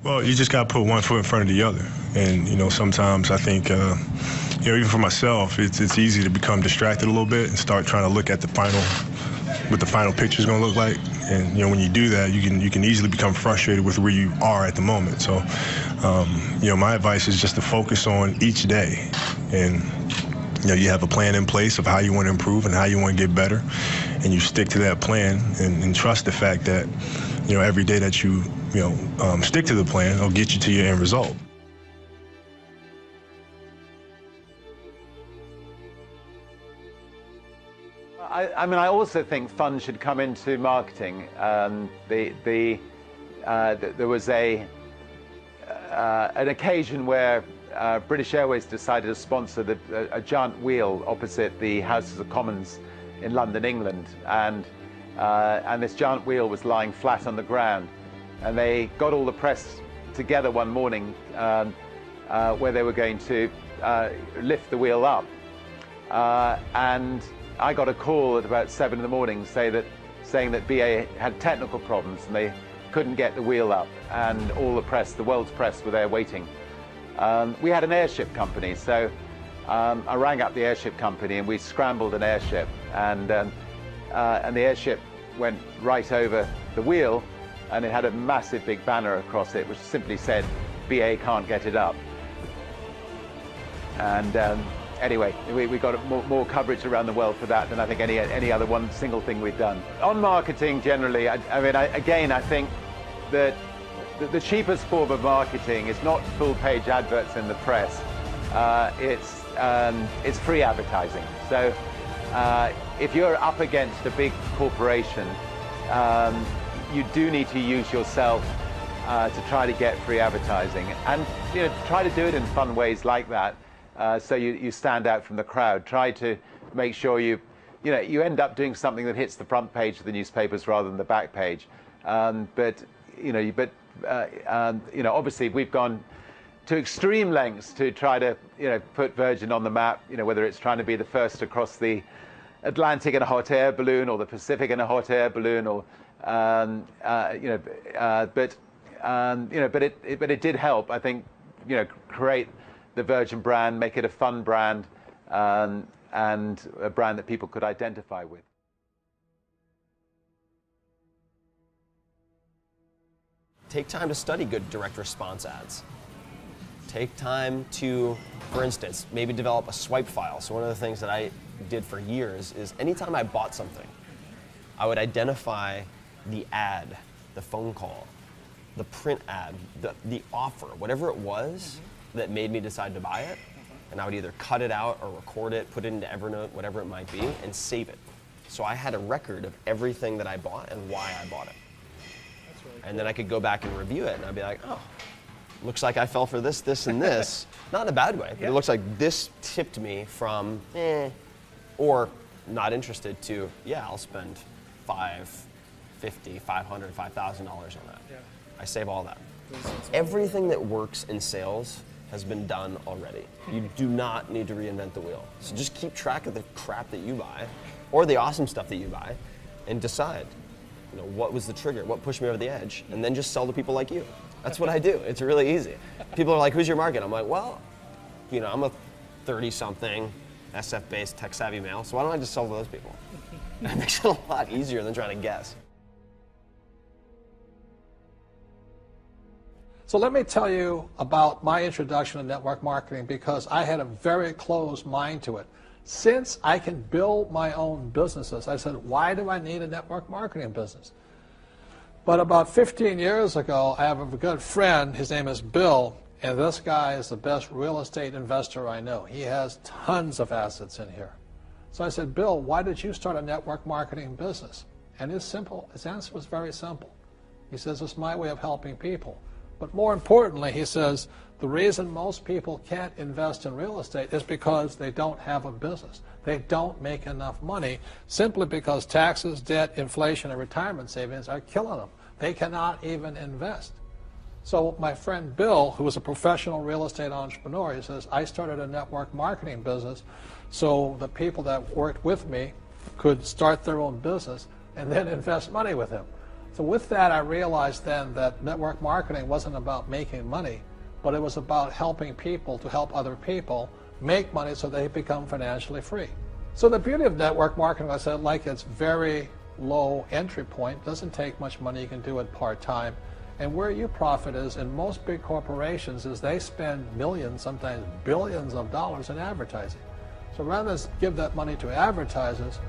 Well, you just got to put one foot in front of the other. And, sometimes I think, even for myself, it's easy to become distracted a little bit and start trying to look at what the final picture is going to look like. And, when you do that, you can easily become frustrated with where you are at the moment. So, my advice is just to focus on each day. And, you have a plan in place of how you want to improve and how you want to get better. And you stick to that plan and trust the fact that, every day that you stick to the plan, it'll get you to your end result. I also think fun should come into marketing. There was an occasion where British Airways decided to sponsor a giant wheel opposite the Houses of Commons in London, England, and this giant wheel was lying flat on the ground. And they got all the press together one morning where they were going to lift the wheel up. And I got a call at about 7 in the morning saying that BA had technical problems and they couldn't get the wheel up. And all the press, the world's press, were there waiting. We had an airship company, so I rang up the airship company and we scrambled an airship. And the airship went right over the wheel, and it had a massive big banner across it which simply said, BA can't get it up. And anyway, we got more coverage around the world for that than I think any other one single thing we've done. On marketing generally, I think that the cheapest form of marketing is not full-page adverts in the press. It's free advertising. So if you're up against a big corporation, you do need to use yourself to try to get free advertising, and try to do it in fun ways like that, so you stand out from the crowd. Try to make sure you end up doing something that hits the front page of the newspapers rather than the back page. Obviously we've gone to extreme lengths to try to put Virgin on the map. Whether it's trying to be the first across the Atlantic in a hot air balloon, or the Pacific in a hot air balloon, or but it did help, I think, create the Virgin brand, make it a fun brand, and a brand that people could identify with. Take time to study good direct response ads. Take time to, for instance, maybe develop a swipe file. So one of the things that I did for years is anytime I bought something, I would identify the ad, the phone call, the print ad, the offer, whatever it was that made me decide to buy it, and I would either cut it out or record it, put it into Evernote, whatever it might be, and save it. So I had a record of everything that I bought and why I bought it. And then I could go back and review it, and I'd be like, oh, looks like I fell for this, this, and this. Not in a bad way, but it looks like this tipped me from or not interested to, yeah, I'll spend $550, $500, $5,000 on that. Yeah. I save all that. Everything that works in sales has been done already. You do not need to reinvent the wheel. So just keep track of the crap that you buy, or the awesome stuff that you buy, and decide, what was the trigger? What pushed me over the edge? And then just sell to people like you. That's what I do. It's really easy. People are like, who's your market? I'm like, well, I'm a 30-something SF-based tech-savvy male, so why don't I just sell to those people? It makes it a lot easier than trying to guess. So let me tell you about my introduction to network marketing, because I had a very closed mind to it. Since I can build my own businesses, I said, why do I need a network marketing business? But about 15 years ago, I have a good friend, his name is Bill, and this guy is the best real estate investor I know. He has tons of assets in here. So I said, Bill, why did you start a network marketing business? And his answer was very simple. He says, it's my way of helping people. But more importantly, he says, the reason most people can't invest in real estate is because they don't have a business. They don't make enough money simply because taxes, debt, inflation, and retirement savings are killing them. They cannot even invest. So my friend Bill, who is a professional real estate entrepreneur, he says, I started a network marketing business so the people that worked with me could start their own business and then invest money with him. So with that, I realized then that network marketing wasn't about making money, but it was about helping people to help other people make money so they become financially free. So the beauty of network marketing, I said, like it's very low entry point, doesn't take much money, you can do it part-time. And where you profit is in most big corporations is they spend millions, sometimes billions of dollars in advertising. So rather than give that money to advertisers,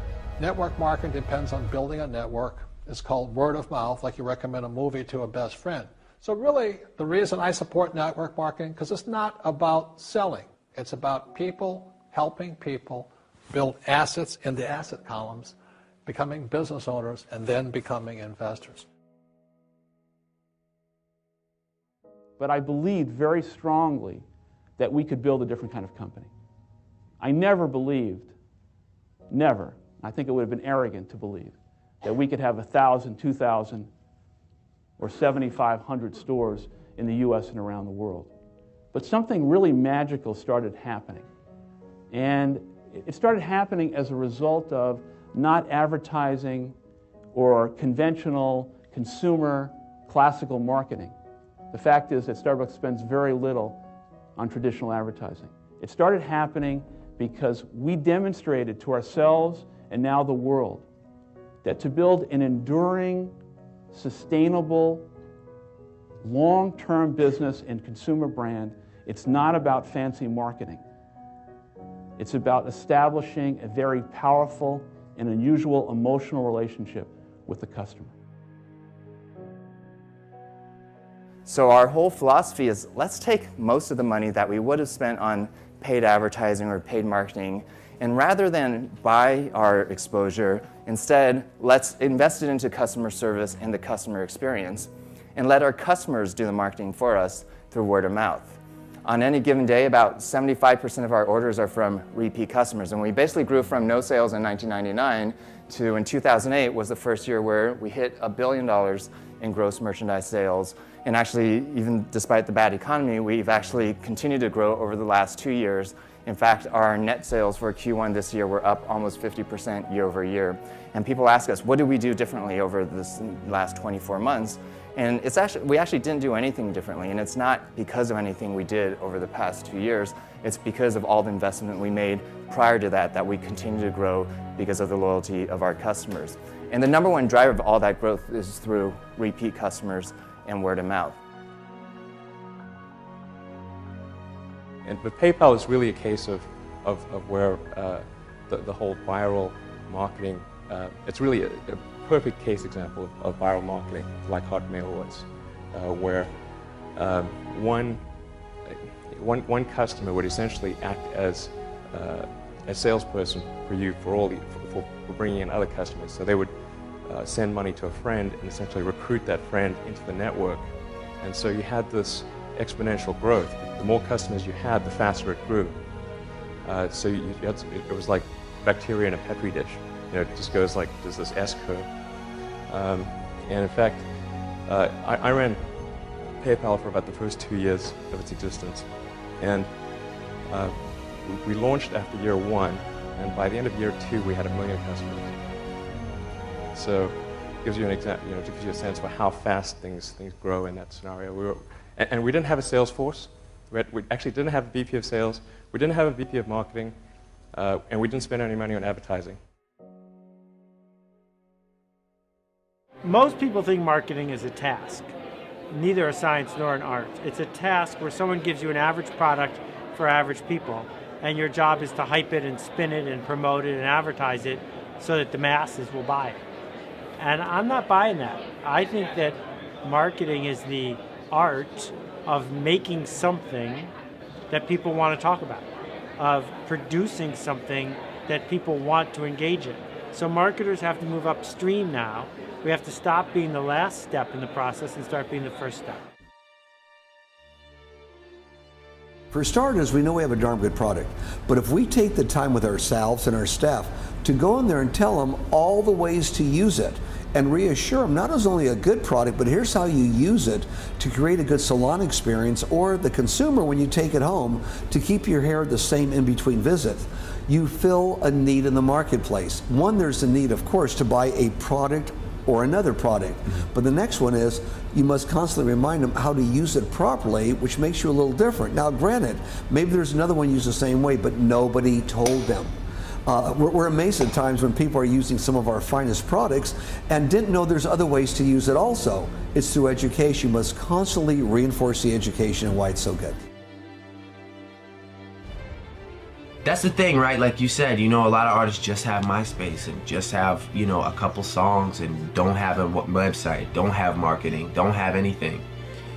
network marketing depends on building a network. It's called word of mouth, like you recommend a movie to a best friend. So really, the reason I support network marketing, because it's not about selling. It's about people helping people build assets in the asset columns, becoming business owners, and then becoming investors. But I believed very strongly that we could build a different kind of company. I never believed, never, I think it would have been arrogant to believe, that we could have 1,000, 2,000, or 7,500 stores in the US and around the world. But something really magical started happening. And it started happening as a result of not advertising or conventional consumer classical marketing. The fact is that Starbucks spends very little on traditional advertising. It started happening because we demonstrated to ourselves and now the world that to build an enduring, sustainable, long-term business and consumer brand, it's not about fancy marketing. It's about establishing a very powerful and unusual emotional relationship with the customer. So our whole philosophy is, let's take most of the money that we would have spent on paid advertising or paid marketing, and rather than buy our exposure, instead, let's invest it into customer service and the customer experience, and let our customers do the marketing for us through word of mouth. On any given day, about 75% of our orders are from repeat customers, and we basically grew from no sales in 1999 to, in 2008, was the first year where we hit $1 billion in gross merchandise sales. And actually, even despite the bad economy, we've actually continued to grow over the last 2 years. In fact, our net sales for Q1 this year were up almost 50% year over year. And people ask us, what did we do differently over this last 24 months? And we actually didn't do anything differently, and it's not because of anything we did over the past 2 years. It's because of all the investment we made prior to that we continue to grow because of the loyalty of our customers. And the number one driver of all that growth is through repeat customers and word of mouth. But PayPal is really a case of where the whole viral marketing, it's really a perfect case example of viral marketing, like Hotmail was, where one customer would essentially act as a salesperson for you for bringing in other customers. So they would send money to a friend and essentially recruit that friend into the network. And so you had this exponential growth. The more customers you had, the faster it grew. So it was like bacteria in a Petri dish. You know, it just goes like, there's this S curve. And in fact, I ran PayPal for about the first 2 years of its existence. And we launched after year 1, and by the end of year 2, we had 1 million customers. So it gives you an example, it gives you a sense of how fast things grow in that scenario. And we didn't have a sales force. We actually didn't have a VP of sales. We didn't have a VP of marketing, and we didn't spend any money on advertising. Most people think marketing is a task, neither a science nor an art. It's a task where someone gives you an average product for average people, and your job is to hype it and spin it and promote it and advertise it so that the masses will buy it. And I'm not buying that. I think that marketing is the art of making something that people want to talk about, of producing something that people want to engage in. So marketers have to move upstream now. We have to stop being the last step in the process and start being the first step. For starters, we know we have a darn good product, but if we take the time with ourselves and our staff to go in there and tell them all the ways to use it and reassure them not as only a good product, but here's how you use it to create a good salon experience, or the consumer when you take it home to keep your hair the same in between visits, you fill a need in the marketplace. One, there's a need, of course, to buy a product or another product. But the next one is you must constantly remind them how to use it properly, which makes you a little different. Now granted, maybe there's another one used the same way, but nobody told them. We're amazed at times when people are using some of our finest products and didn't know there's other ways to use it also. It's through education. You must constantly reinforce the education and why it's so good. That's the thing, right? Like you said, you know, a lot of artists just have MySpace and just have, you know, a couple songs and don't have a website, don't have marketing, don't have anything.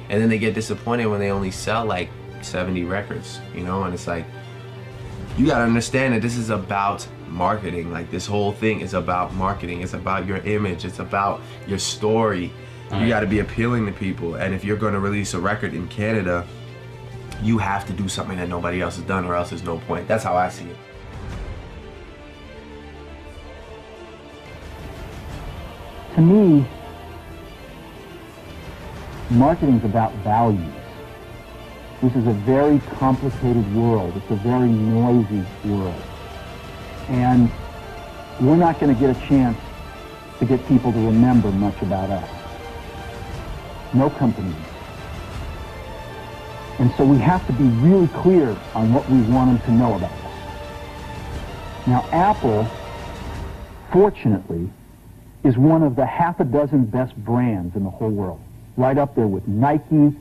And then they get disappointed when they only sell like 70 records, you know, and it's like, you gotta understand that this is about marketing. Like this whole thing is about marketing. It's about your image. It's about your story. You gotta be appealing to people. And if you're gonna release a record in Canada, you have to do something that nobody else has done or else there's no point. That's how I see it. To me, marketing is about values. This is a very complicated world. It's a very noisy world. And we're not going to get a chance to get people to remember much about us. No company is. And so we have to be really clear on what we want them to know about us. Now, Apple, fortunately, is one of the half a dozen best brands in the whole world. Right up there with Nike,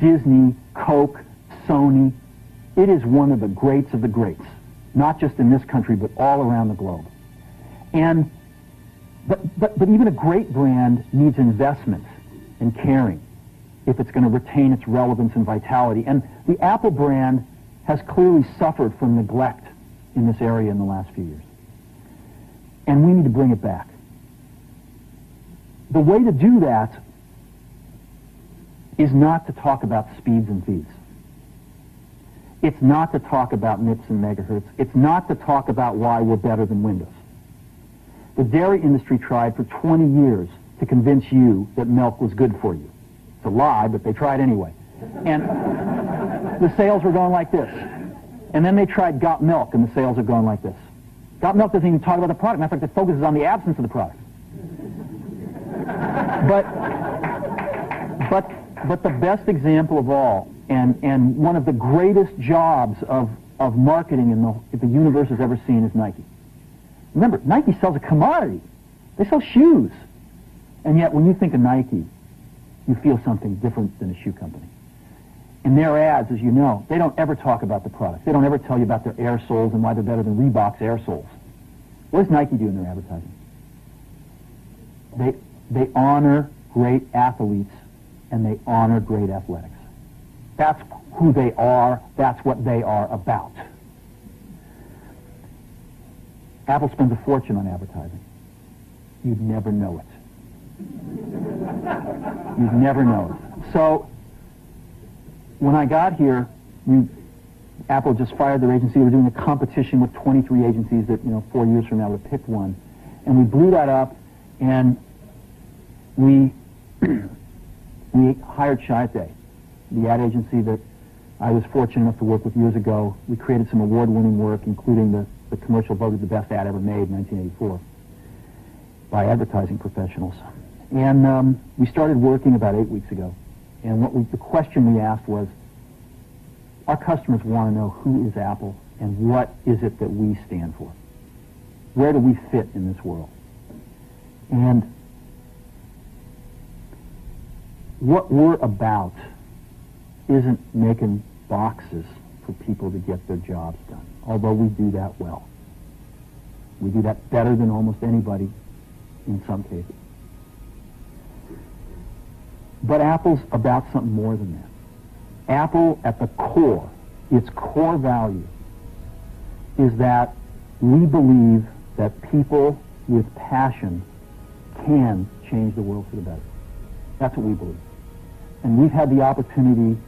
Disney, Coke, Sony. It is one of the greats of the greats, not just in this country, but all around the globe. And, but even a great brand needs investment and caring if it's going to retain its relevance and vitality. And the Apple brand has clearly suffered from neglect in this area in the last few years. And we need to bring it back. The way to do that is not to talk about speeds and feeds. It's not to talk about MIPS and megahertz. It's not to talk about why we're better than Windows. The dairy industry tried for 20 years to convince you that milk was good for you. It's a lie, but they tried anyway. And the sales were going like this. And then they tried Got Milk, and the sales are going like this. Got Milk doesn't even talk about the product. Matter of fact, it focuses on the absence of the product. But the best example of all, and one of the greatest jobs of marketing the universe has ever seen is Nike. Remember, Nike sells a commodity. They sell shoes. And yet, when you think of Nike, you feel something different than a shoe company. In their ads, as you know, they don't ever talk about the product. They don't ever tell you about their air soles and why they're better than Reebok's air soles. What does Nike do in their advertising? They honor great athletes and they honor great athletics. That's who they are. That's what they are about. Apple spends a fortune on advertising. You'd never know it. You'd never know it. So when I got here, Apple just fired their agency. We were doing a competition with 23 agencies that, 4 years from now would have picked one. And we blew that up, and we hired Chiat, the ad agency that I was fortunate enough to work with years ago. We created some award-winning work, including the commercial voted the best ad ever made in 1984 by advertising professionals. And we started working about 8 weeks ago. And the question we asked was, our customers want to know who is Apple and what is it that we stand for? Where do we fit in this world? And what we're about isn't making boxes for people to get their jobs done, although we do that well. We do that better than almost anybody in some cases. But Apple's about something more than that. Apple, at the core, its core value, is that we believe that people with passion can change the world for the better. That's what we believe. And we've had the opportunity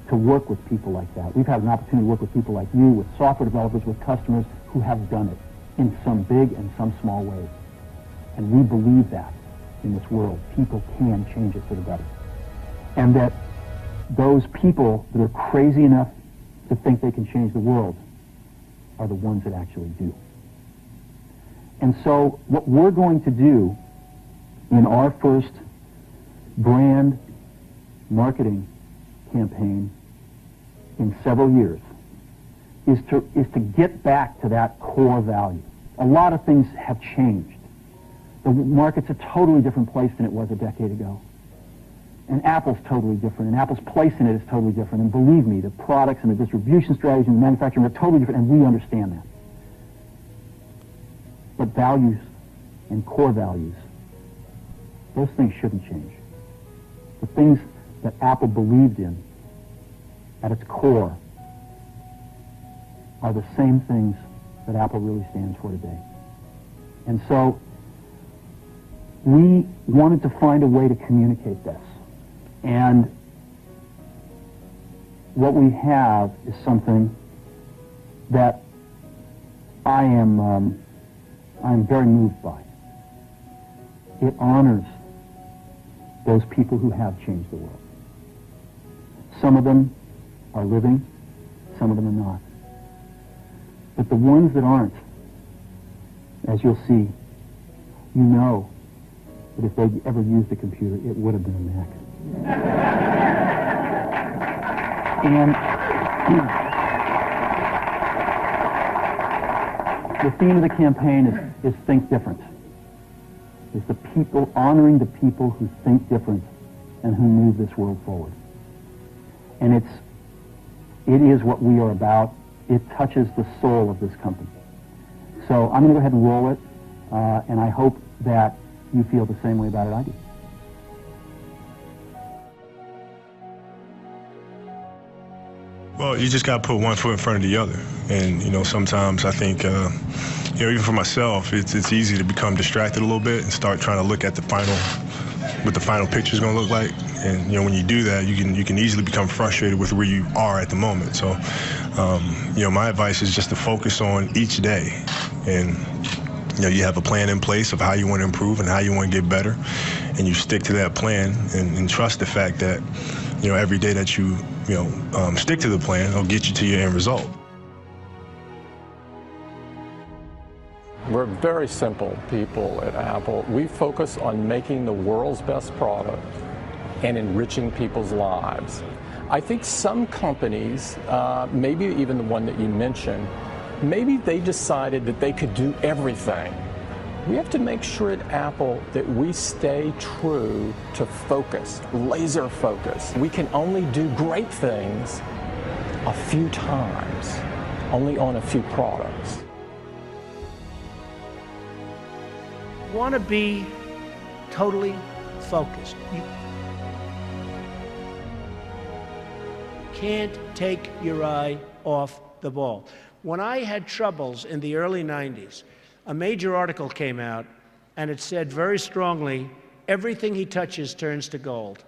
to work with people like that. We've had an opportunity to work with people like you, with software developers, with customers who have done it in some big and some small ways. And we believe that in this world, people can change it for the better. And that those people that are crazy enough to think they can change the world are the ones that actually do. And so what we're going to do in our first brand marketing campaign in several years is to get back to that core value. A lot of things have changed. The market's a totally different place than it was a decade ago. And Apple's totally different, and Apple's place in it is totally different. And believe me, the products and the distribution strategy and the manufacturing are totally different, and we understand that. But values and core values, those things shouldn't change. The things that Apple believed in at its core are the same things that Apple really stands for today. And so we wanted to find a way to communicate this. And what we have is something that I'm very moved by. It honors those people who have changed the world. Some of them are living, some of them are not. But the ones that aren't, as you'll see, you know that if they ever used a computer, it would have been a Mac. And the theme of the campaign is Think Different. It's the people, honoring the people who think different and who move this world forward. And it is what we are about. It touches the soul of this company. So I'm going to go ahead and roll it, and I hope that you feel the same way about it I do. Well, you just got to put one foot in front of the other. And, you know, sometimes I think, you know, even for myself, it's easy to become distracted a little bit and start trying to look at what the final picture is going to look like. And, you know, when you do that, you can easily become frustrated with where you are at the moment. So, you know, my advice is just to focus on each day. And, you know, you have a plan in place of how you want to improve and how you want to get better. And you stick to that plan and trust the fact that, you know, every day that you stick to the plan, it'll get you to your end result. We're very simple people at Apple. We focus on making the world's best product and enriching people's lives. I think some companies, maybe even the one that you mentioned, maybe they decided that they could do everything. We have to make sure at Apple that we stay true to focus, laser focus. We can only do great things a few times, only on a few products. You want to be totally focused. You can't take your eye off the ball. When I had troubles in the early 90s, a major article came out, and it said very strongly, everything he touches turns to gold.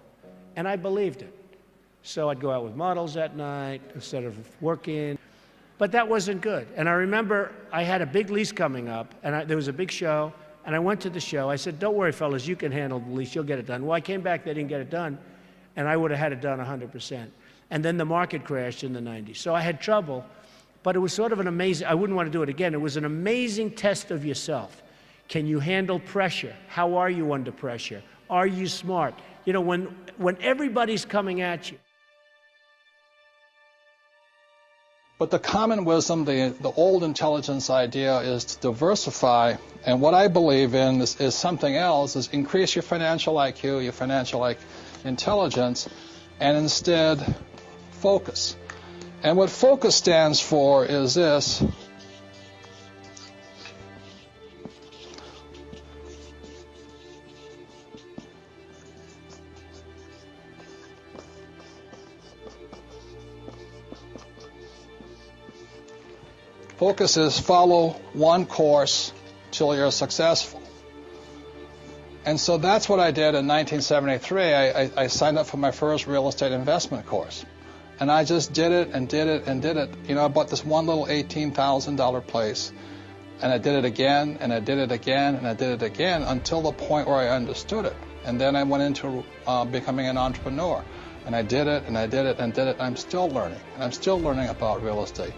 And I believed it. So I'd go out with models at night instead of working. But that wasn't good. And I remember I had a big lease coming up, and there was a big show, and I went to the show. I said, don't worry, fellas, you can handle the lease. You'll get it done. Well, I came back, they didn't get it done, and I would have had it done 100%. And then the market crashed in the 90s. So I had trouble. But it was sort of an amazing, I wouldn't want to do it again. It was an amazing test of yourself. Can you handle pressure? How are you under pressure? Are you smart? You know, when everybody's coming at you. But the common wisdom, the old intelligence idea is to diversify. And what I believe in is something else, is increase your financial IQ, your financial intelligence, and instead focus. And what focus stands for is this. Focus is follow one course till you're successful. And so that's what I did in 1973. I signed up for my first real estate investment course. And I just did it and did it and did it. You know, I bought this one little $18,000 place. And I did it again, and I did it again, and I did it again until the point where I understood it. And then I went into becoming an entrepreneur. And I did it, and I did it, and did it. And I'm still learning. And I'm still learning about real estate.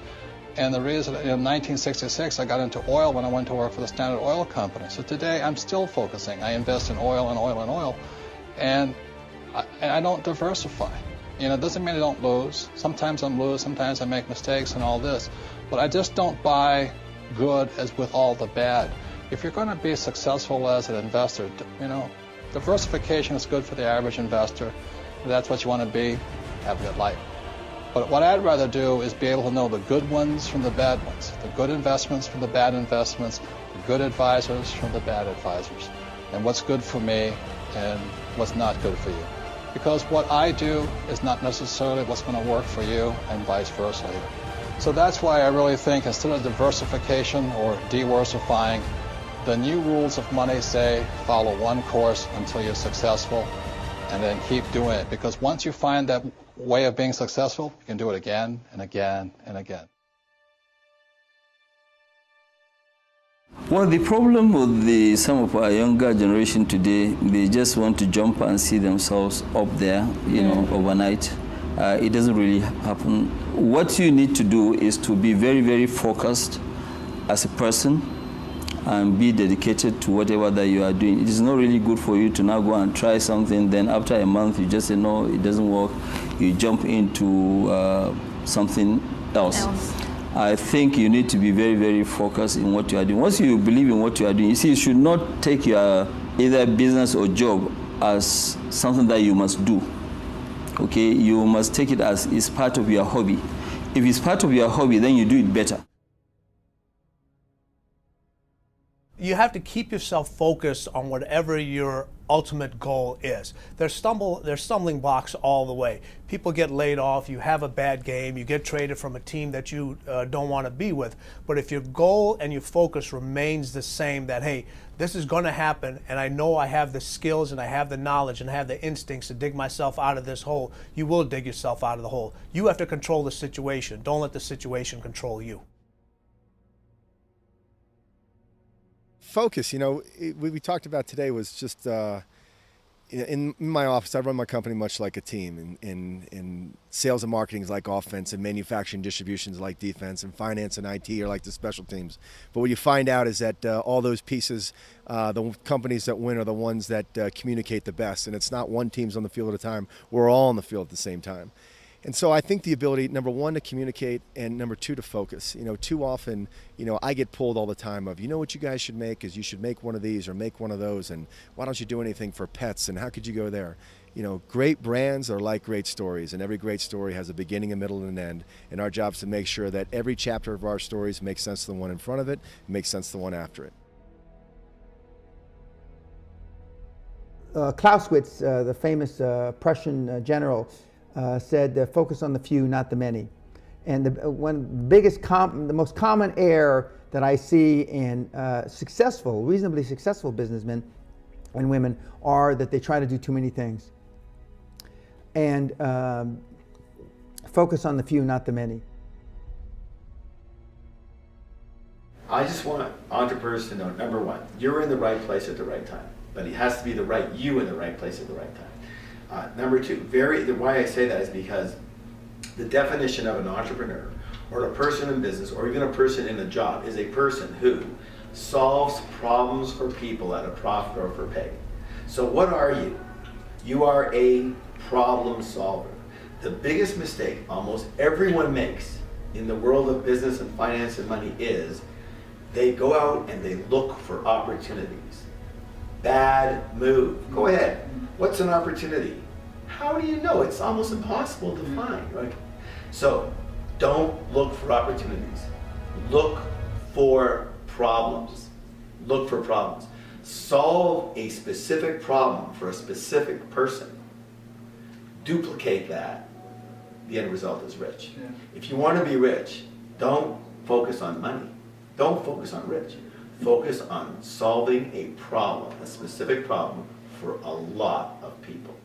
And the reason, in 1966, I got into oil when I went to work for the Standard Oil Company. So today, I'm still focusing. I invest in oil and oil and oil, and I don't diversify. You know, it doesn't mean I don't lose. Sometimes I lose, sometimes I make mistakes and all this, but I just don't buy good as with all the bad. If you're going to be successful as an investor, you know, diversification is good for the average investor. If that's what you want to be, have a good life. But what I'd rather do is be able to know the good ones from the bad ones, the good investments from the bad investments, the good advisors from the bad advisors, and what's good for me and what's not good for you. Because what I do is not necessarily what's going to work for you, and vice versa. So that's why I really think instead of diversification or diversifying, the new rules of money say follow one course until you're successful, and then keep doing it. Because once you find that way of being successful, you can do it again and again and again. Well, the problem with some of our younger generation today, they just want to jump and see themselves up there, you know, overnight. It doesn't really happen. What you need to do is to be very, very focused as a person and be dedicated to whatever that you are doing. It is not really good for you to now go and try something, then after a month you just say, no, it doesn't work. You jump into something else. I think you need to be very, very focused in what you are doing. Once you believe in what you are doing, you see, you should not take your either business or job as something that you must do. Okay, you must take it as it's part of your hobby. If it's part of your hobby, then you do it better. You have to keep yourself focused on whatever your ultimate goal is. There's stumbling blocks all the way. People get laid off, you have a bad game, you get traded from a team that you don't want to be with. But if your goal and your focus remains the same, that, hey, this is going to happen, and I know I have the skills and I have the knowledge and I have the instincts to dig myself out of this hole, you will dig yourself out of the hole. You have to control the situation. Don't let the situation control you. Focus, you know, we talked about today was just in my office. I run my company much like a team. In sales and marketing is like offense, and manufacturing and distribution is like defense, and finance and IT are like the special teams. But what you find out is that all those pieces, the companies that win are the ones that communicate the best. And it's not one team's on the field at a time. We're all on the field at the same time. And so I think the ability, number one, to communicate, and number two, to focus. You know, too often, you know, I get pulled all the time of, you know what you guys should make is you should make one of these or make one of those, and why don't you do anything for pets, and how could you go there? You know, great brands are like great stories, and every great story has a beginning, a middle, and an end. And our job is to make sure that every chapter of our stories makes sense to the one in front of it, and makes sense to the one after it. Clausewitz, the famous Prussian general, said, focus on the few, not the many. And the most common error that I see in reasonably successful businessmen and women are that they try to do too many things. And focus on the few, not the many. I just want entrepreneurs to know, number one, you're in the right place at the right time, but it has to be the right you in the right place at the right time. Number two, why I say that is because the definition of an entrepreneur or a person in business or even a person in a job is a person who solves problems for people at a profit or for pay. So what are you? You are a problem solver. The biggest mistake almost everyone makes in the world of business and finance and money is they go out and they look for opportunities. Bad move. Go ahead. What's an opportunity? How do you know? It's almost impossible to find, right? So don't look for opportunities. Look for problems. Look for problems. Solve a specific problem for a specific person. Duplicate that. The end result is rich. Yeah. If you want to be rich, don't focus on money. Don't focus on rich. Focus on solving a problem, a specific problem for a lot of people.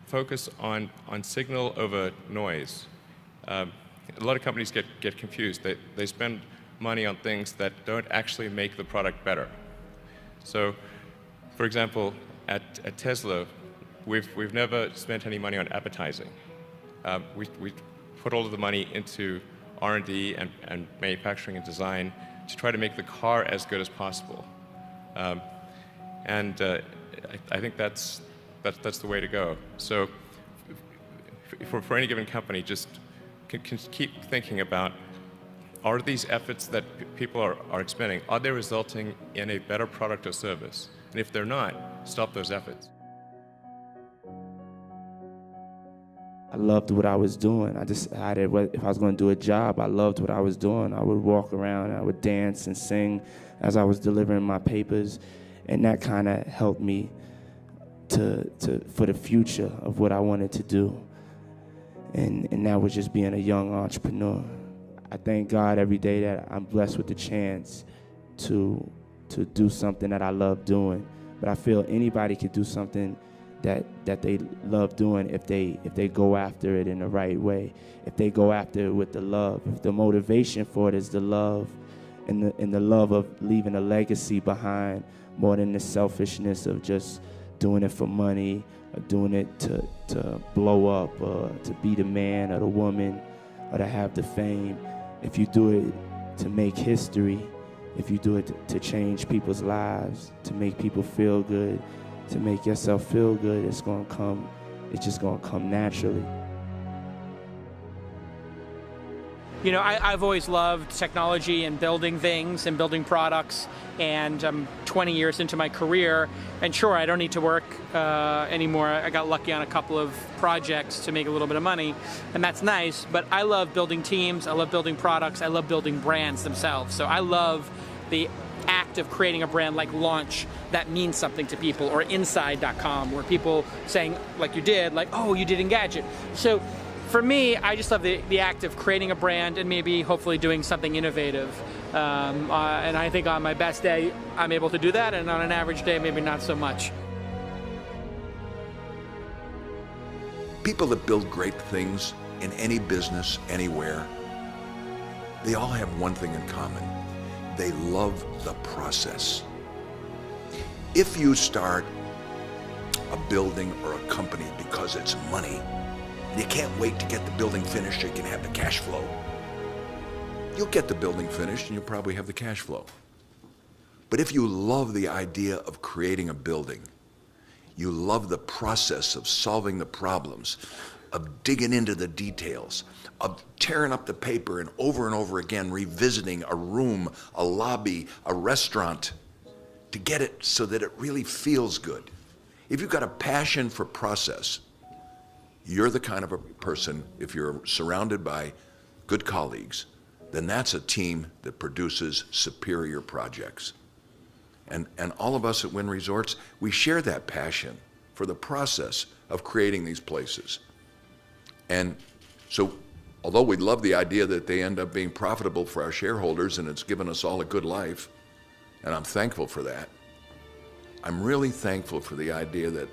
Focus on signal over noise. A lot of companies get confused. They spend money on things that don't actually make the product better. So, for example, at Tesla, we've never spent any money on advertising. we put all of the money into R&D and manufacturing and design to try to make the car as good as possible. I think that's the way to go. So for any given company, just can keep thinking about, are these efforts that people are expending, are they resulting in a better product or service? And if they're not, stop those efforts. I loved what I was doing. I decided if I was going to do a job, I loved what I was doing. I would walk around, I would dance and sing as I was delivering my papers, and that kind of helped me for the future of what I wanted to do. And that was just being a young entrepreneur. I thank God every day that I'm blessed with the chance to do something that I love doing. But I feel anybody could do something that they love doing if they go after it in the right way, if they go after it with the love, if the motivation for it is the love and the love of leaving a legacy behind more than the selfishness of just doing it for money or doing it to blow up or to be the man or the woman or to have the fame. If you do it to make history, if you do it to change people's lives, to make people feel good, to make yourself feel good, it's just gonna come naturally. You know, I've always loved technology and building things and building products, and I'm 20 years into my career, and sure, I don't need to work anymore. I got lucky on a couple of projects to make a little bit of money, and that's nice, but I love building teams, I love building products, I love building brands themselves. So I love the act of creating a brand like Launch that means something to people, or Inside.com, where people saying, like you did, like, oh, you did Engadget. So for me, I just love the act of creating a brand and maybe hopefully doing something innovative. And I think on my best day, I'm able to do that, and on an average day, maybe not so much. People that build great things in any business, anywhere, they all have one thing in common. They love the process. If you start a building or a company because it's money, you can't wait to get the building finished so you can have the cash flow. You'll get the building finished and you'll probably have the cash flow. But if you love the idea of creating a building, you love the process of solving the problems, of digging into the details, of tearing up the paper and over again revisiting a room, a lobby, a restaurant, to get it so that it really feels good. If you've got a passion for process, you're the kind of a person, if you're surrounded by good colleagues, then that's a team that produces superior projects. And all of us at Wynn Resorts, we share that passion for the process of creating these places. And so, although we love the idea that they end up being profitable for our shareholders and it's given us all a good life, and I'm thankful for that, I'm really thankful for the idea that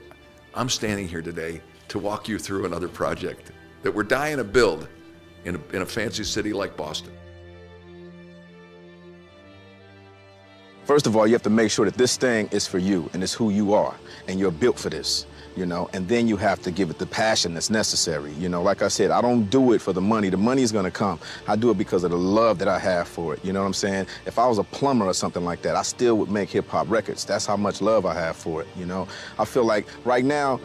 I'm standing here today to walk you through another project that we're dying to build in a fancy city like Boston. First of all, you have to make sure that this thing is for you and it's who you are, and you're built for this, you know, and then you have to give it the passion that's necessary. You know, like I said, I don't do it for the money. The money is gonna come. I do it because of the love that I have for it, you know what I'm saying? If I was a plumber or something like that, I still would make hip hop records. That's how much love I have for it, you know? I feel like right now,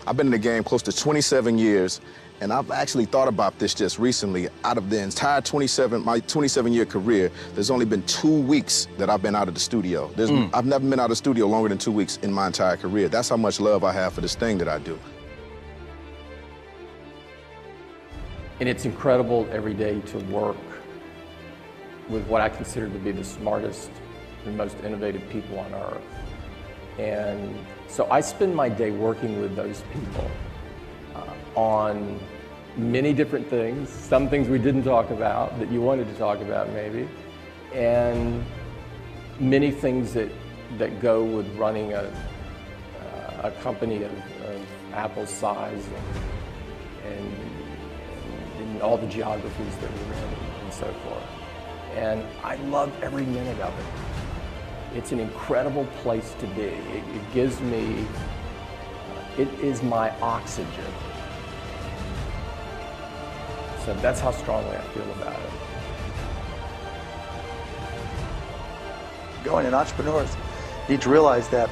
I've been in the game close to 27 years, and I've actually thought about this just recently. Out of the entire my 27-year career, there's only been 2 weeks that I've been out of the studio. I've never been out of the studio longer than 2 weeks in my entire career. That's how much love I have for this thing that I do. And it's incredible every day to work with what I consider to be the smartest and most innovative people on earth. And so I spend my day working with those people on many different things, some things we didn't talk about that you wanted to talk about maybe, and many things that go with running a company of Apple's size and all the geographies that we're in and so forth. And I love every minute of it. It's an incredible place to be. It gives me, it is my oxygen. So that's how strongly I feel about it. Going, and entrepreneurs need to realize that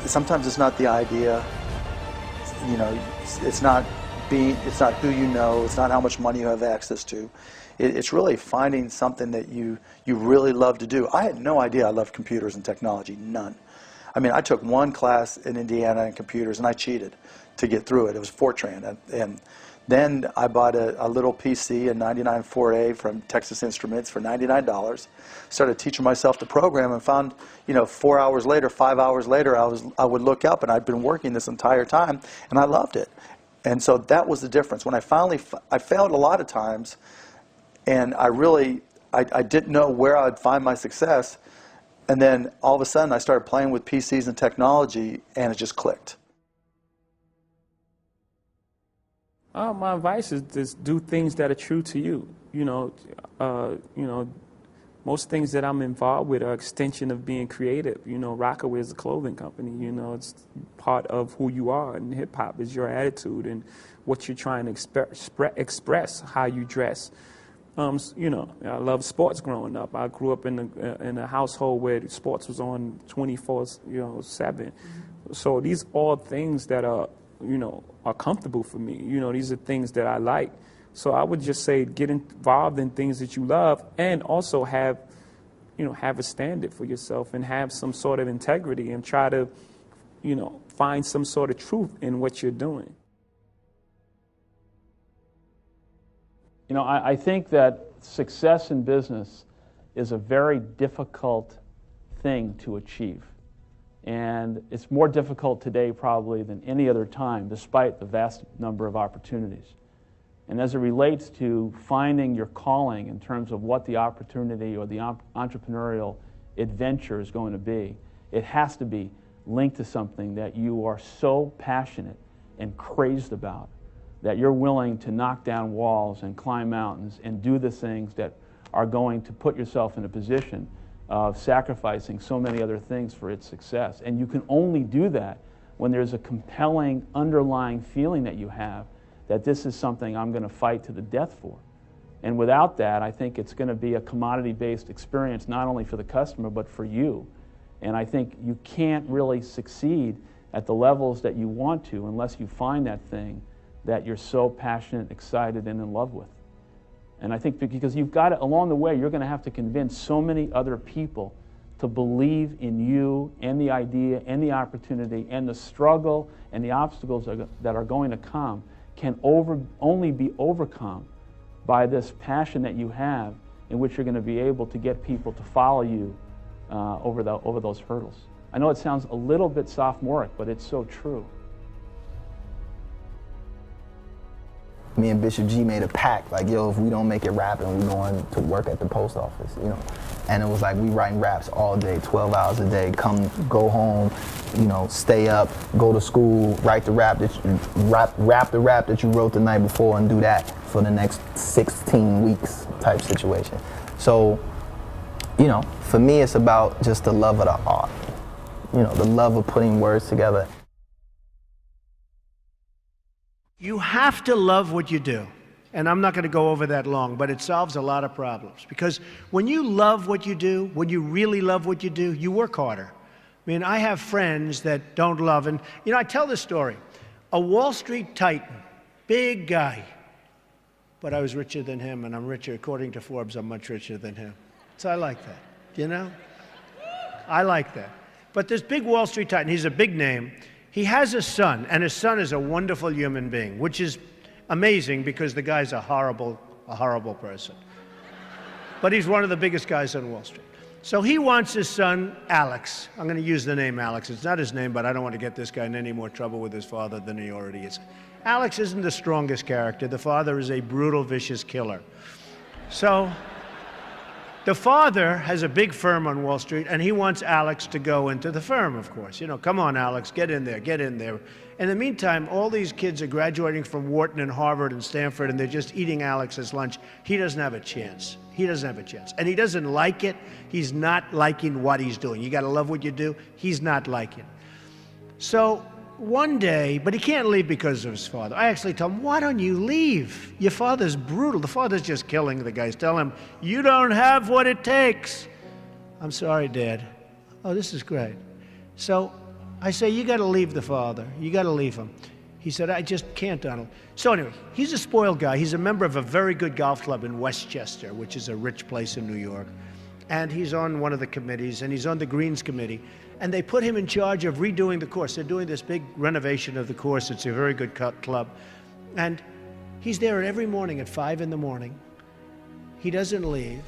sometimes it's not the idea, you know, it's not who you know, it's not how much money you have access to. It's really finding something that you really love to do. I had no idea I loved computers and technology, none. I mean, I took one class in Indiana in computers and I cheated to get through it. It was Fortran. And then I bought a little PC, a 99 4A from Texas Instruments for $99. Started teaching myself to program and found, you know, 4 hours later, 5 hours later, I would look up and I'd been working this entire time and I loved it. And so that was the difference. When I finally, I failed a lot of times and I didn't know where I'd find my success. And then all of a sudden I started playing with PCs and technology and it just clicked. My advice is just do things that are true to you. You know, most things that I'm involved with are extension of being creative. You know, Rockaway is a clothing company. You know, it's part of who you are, and hip hop is your attitude and what you're trying to express, how you dress. You know, I love sports growing up. I grew up in a household where sports was on 24/7. So these are things that are, you know, are comfortable for me. You know, these are things that I like. So I would just say get involved in things that you love, and also have a standard for yourself and have some sort of integrity and try to, you know, find some sort of truth in what you're doing. You know, I think that success in business is a very difficult thing to achieve. And it's more difficult today probably than any other time, despite the vast number of opportunities. And as it relates to finding your calling in terms of what the opportunity or the entrepreneurial adventure is going to be, it has to be linked to something that you are so passionate and crazed about that you're willing to knock down walls and climb mountains and do the things that are going to put yourself in a position of sacrificing so many other things for its success. And you can only do that when there's a compelling underlying feeling that you have that this is something I'm going to fight to the death for. And without that, I think it's going to be a commodity-based experience, not only for the customer, but for you. And I think you can't really succeed at the levels that you want to unless you find that thing that you're so passionate, excited, and in love with. And I think because you've got to, along the way, you're going to have to convince so many other people to believe in you and the idea and the opportunity, and the struggle and the obstacles that are going to come can only be overcome by this passion that you have, in which you're going to be able to get people to follow you over those hurdles. I know it sounds a little bit sophomoric, but it's so true. Me and Bishop G made a pact, like, yo, if we don't make it rapping, we're going to work at the post office, you know. And it was like, we writing raps all day, 12 hours a day, go home, you know, stay up, go to school, write the rap that you wrote the night before, and do that for the next 16 weeks type situation. So, you know, for me, it's about just the love of the art, you know, the love of putting words together. You have to love what you do. And I'm not going to go over that long, but it solves a lot of problems. Because when you love what you do, when you really love what you do, you work harder. I mean, I have friends that don't love, and, you know, I tell this story. A Wall Street titan, big guy, but I was richer than him, and I'm richer, according to Forbes, I'm much richer than him. So I like that, you know? I like that. But this big Wall Street titan, he's a big name. He has a son, and his son is a wonderful human being, which is amazing because the guy's a horrible person. But he's one of the biggest guys on Wall Street. So he wants his son, Alex. I'm going to use the name Alex. It's not his name, but I don't want to get this guy in any more trouble with his father than he already is. Alex isn't the strongest character. The father is a brutal, vicious killer. So the father has a big firm on Wall Street, and he wants Alex to go into the firm, of course. You know, come on, Alex, get in there, get in there. In the meantime, all these kids are graduating from Wharton and Harvard and Stanford, and they're just eating Alex's lunch. He doesn't have a chance. He doesn't have a chance. And he doesn't like it. He's not liking what he's doing. You got to love what you do. He's not liking it. So one day, but he can't leave because of his father. I actually tell him, why don't you leave? Your father's brutal. The father's just killing the guys. Tell him, you don't have what it takes. I'm sorry, Dad. Oh, this is great. So I say, you got to leave the father. You got to leave him. He said, I just can't, Donald. So anyway, he's a spoiled guy. He's a member of a very good golf club in Westchester, which is a rich place in New York. And he's on one of the committees, and he's on the Greens Committee. And they put him in charge of redoing the course. They're doing this big renovation of the course. It's a very good club. And he's there every morning at 5 in the morning. He doesn't leave.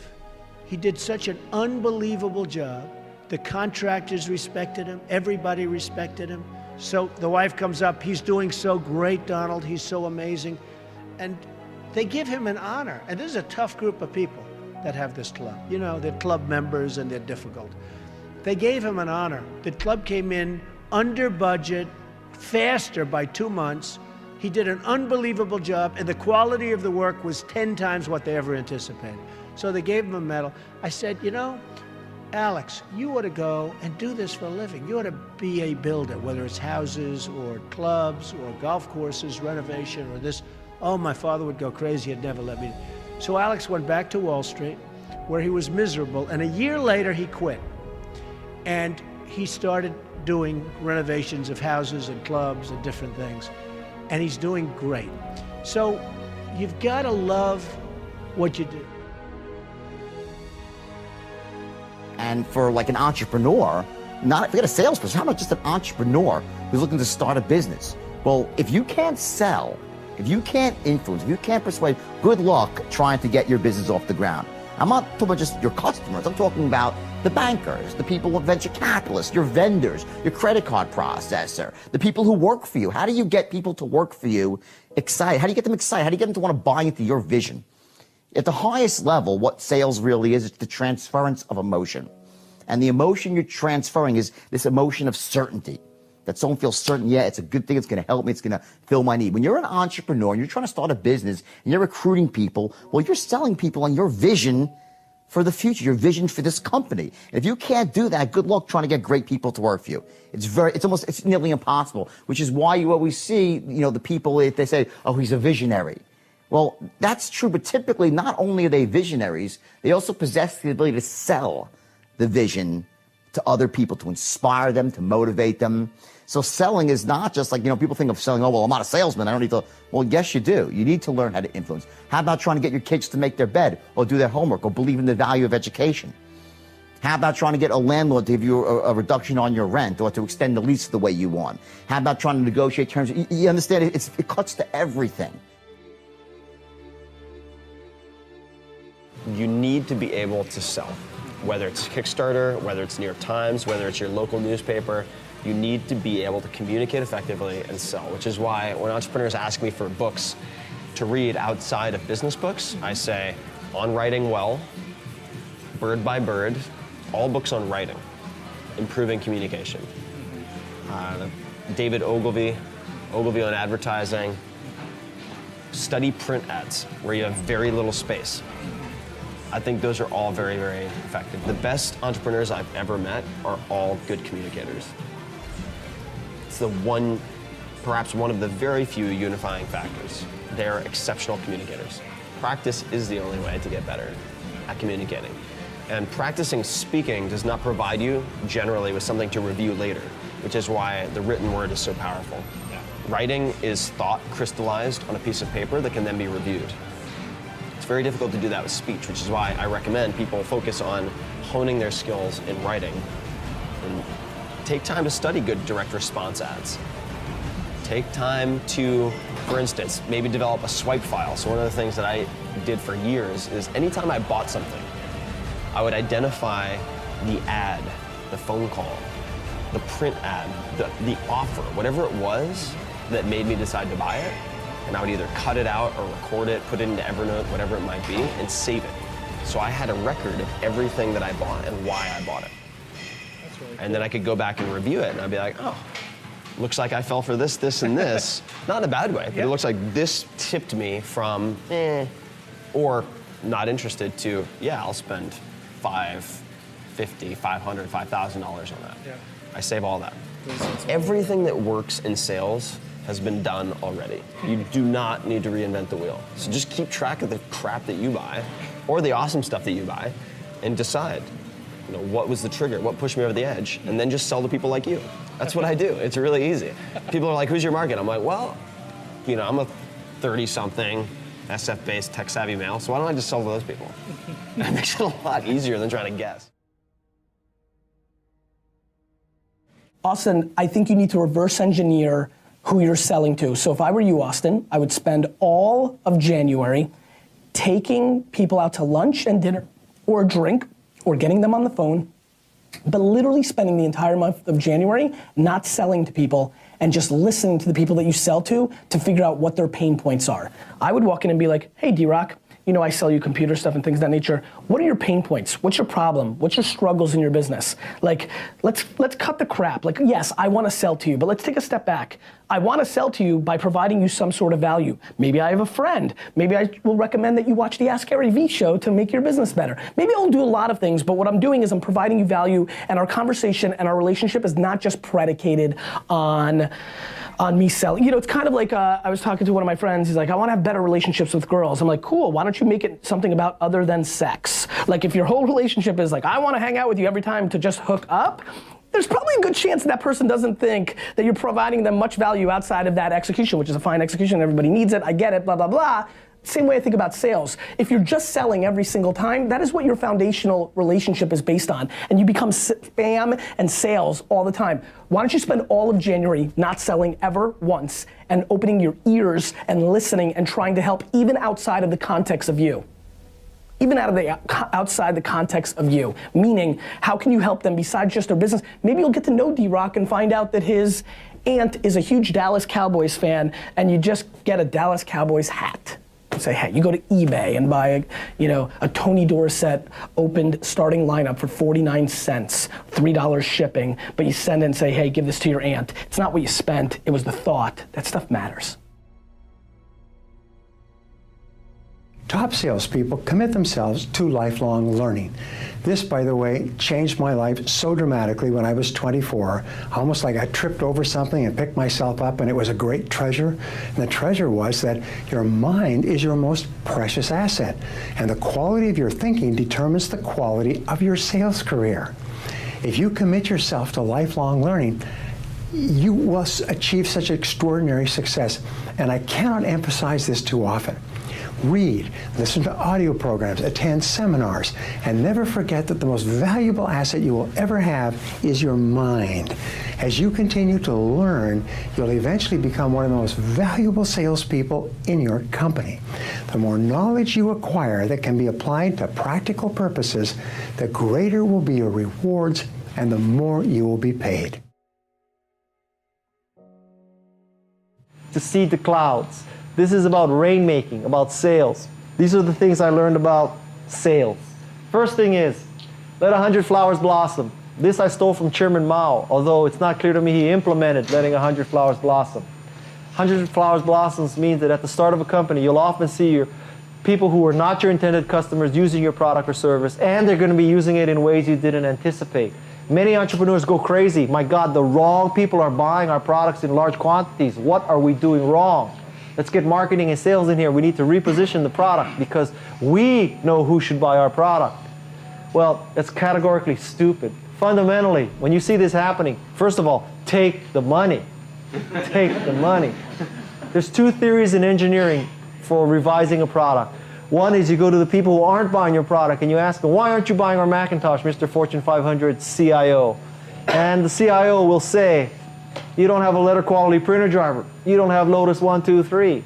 He did such an unbelievable job. The contractors respected him. Everybody respected him. So the wife comes up. He's doing so great, Donald. He's so amazing. And they give him an honor. And this is a tough group of people that have this club. You know, they're club members and they're difficult. They gave him an honor. The club came in under budget, faster by 2 months. He did an unbelievable job, and the quality of the work was 10 times what they ever anticipated. So they gave him a medal. I said, you know, Alex, you ought to go and do this for a living. You ought to be a builder, whether it's houses or clubs or golf courses, renovation or this. Oh, my father would go crazy. He'd never let me. So Alex went back to Wall Street, where he was miserable, and a year later he quit. And he started doing renovations of houses and clubs and different things. And he's doing great. So you've got to love what you do. And for like an entrepreneur, forget a salesperson, how about just an entrepreneur who's looking to start a business? Well, if you can't sell, if you can't influence, if you can't persuade, good luck trying to get your business off the ground. I'm not talking about just your customers. I'm talking about the bankers, the people with venture capitalists, your vendors, your credit card processor, the people who work for you. How do you get people to work for you excited? How do you get them excited? How do you get them to want to buy into your vision? At the highest level, what sales really is, it's the transference of emotion. And the emotion you're transferring is this emotion of certainty. That someone feels certain, yeah, it's a good thing, it's going to help me, it's going to fill my need. When you're an entrepreneur and you're trying to start a business and you're recruiting people, well, you're selling people on your vision for the future, your vision for this company. And if you can't do that, good luck trying to get great people to work for you. It's nearly impossible, which is why you always see, the people, if they say, oh, he's a visionary. Well, that's true, but typically not only are they visionaries, they also possess the ability to sell the vision to other people, to inspire them, to motivate them. So selling is not just like, people think of selling, oh, well, I'm not a salesman, I don't need to. Well, yes, you do. You need to learn how to influence. How about trying to get your kids to make their bed or do their homework or believe in the value of education? How about trying to get a landlord to give you a reduction on your rent or to extend the lease the way you want? How about trying to negotiate terms? You understand, it cuts to everything. You need to be able to sell. Whether it's Kickstarter, whether it's New York Times, whether it's your local newspaper, you need to be able to communicate effectively and sell, which is why when entrepreneurs ask me for books to read outside of business books, I say On Writing Well, Bird by Bird, all books on writing, improving communication. David Ogilvy on advertising, study print ads where you have very little space. I think those are all very, very effective. The best entrepreneurs I've ever met are all good communicators. It's perhaps one of the very few unifying factors. They're exceptional communicators. Practice is the only way to get better at communicating. And practicing speaking does not provide you generally with something to review later, which is why the written word is so powerful. Writing is thought crystallized on a piece of paper that can then be reviewed. It's very difficult to do that with speech, which is why I recommend people focus on honing their skills in writing and take time to study good direct response ads. Take time to, for instance, maybe develop a swipe file. So one of the things that I did for years is anytime I bought something, I would identify the ad, the phone call, the print ad, the offer, whatever it was that made me decide to buy it. And I would either cut it out or record it, put it into Evernote, whatever it might be, and save it. So I had a record of everything that I bought and why I bought it. That's really cool. And then I could go back and review it, and I'd be like, oh, looks like I fell for this, this, and this. Not in a bad way, but it looks like this tipped me from or not interested to, yeah, I'll spend $5, $50, $500, $5,000 on that. Yeah. I save all that. Everything that works in sales has been done already. You do not need to reinvent the wheel. So just keep track of the crap that you buy, or the awesome stuff that you buy, and decide, you know, what was the trigger, what pushed me over the edge, and then just sell to people like you. That's what I do. It's really easy. People are like, who's your market? I'm like, well, you know, I'm a 30-something SF-based tech-savvy male, so why don't I just sell to those people? That makes it a lot easier than trying to guess. Austin, I think you need to reverse engineer who you're selling to. So if I were you, Austin, I would spend all of January taking people out to lunch and dinner or a drink or getting them on the phone, but literally spending the entire month of January not selling to people and just listening to the people that you sell to figure out what their pain points are. I would walk in and be like, hey, D-Rock, you know, I sell you computer stuff and things of that nature. What are your pain points? What's your problem? What's your struggles in your business? Like, let's cut the crap. Like, yes, I want to sell to you, but let's take a step back. I want to sell to you by providing you some sort of value. Maybe I have a friend. Maybe I will recommend that you watch the Ask Gary Vee show to make your business better. Maybe I'll do a lot of things, but what I'm doing is I'm providing you value, and our conversation and our relationship is not just predicated on me selling. You know, it's kind of like I was talking to one of my friends. He's like, I want to have better relationships with girls. I'm like, cool, why don't you make it something about other than sex? Like, if your whole relationship is like, I want to hang out with you every time to just hook up, there's probably a good chance that person doesn't think that you're providing them much value outside of that execution, which is a fine execution. Everybody needs it. I get it, blah, blah, blah. Same way I think about sales. If you're just selling every single time, that is what your foundational relationship is based on. And you become spam and sales all the time. Why don't you spend all of January not selling ever once and opening your ears and listening and trying to help even outside of the context of you? Even outside the context of you. Meaning, how can you help them besides just their business? Maybe you'll get to know D-Rock and find out that his aunt is a huge Dallas Cowboys fan, and you just get a Dallas Cowboys hat. Say, hey, you go to eBay and buy a Tony Dorsett opened starting lineup for 49 cents, $3 shipping, but you send in and say, hey, give this to your aunt. It's not what you spent, it was the thought. That stuff matters. Top salespeople commit themselves to lifelong learning. This, by the way, changed my life so dramatically when I was 24. Almost like I tripped over something and picked myself up, and it was a great treasure. And the treasure was that your mind is your most precious asset, and the quality of your thinking determines the quality of your sales career. If you commit yourself to lifelong learning, you will achieve such extraordinary success. And I cannot emphasize this too often. Read, listen to audio programs, attend seminars, and never forget that the most valuable asset you will ever have is your mind. As you continue to learn, you'll eventually become one of the most valuable salespeople in your company. The more knowledge you acquire that can be applied to practical purposes, the greater will be your rewards and the more you will be paid. To see the clouds. This is about rainmaking, about sales. These are the things I learned about sales. First thing is, let 100 flowers blossom. This I stole from Chairman Mao, although it's not clear to me he implemented letting 100 flowers blossom. 100 flowers blossoms means that at the start of a company, you'll often see your people who are not your intended customers using your product or service, and they're going to be using it in ways you didn't anticipate. Many entrepreneurs go crazy. My God, the wrong people are buying our products in large quantities. What are we doing wrong? Let's get marketing and sales in here. We need to reposition the product because we know who should buy our product. Well, that's categorically stupid. Fundamentally, when you see this happening, first of all, take the money. Take the money. There's two theories in engineering for revising a product. One is you go to the people who aren't buying your product and you ask them, why aren't you buying our Macintosh, Mr. Fortune 500 CIO? And the CIO will say, you don't have a letter quality printer driver. You don't have Lotus 1, 2, 3.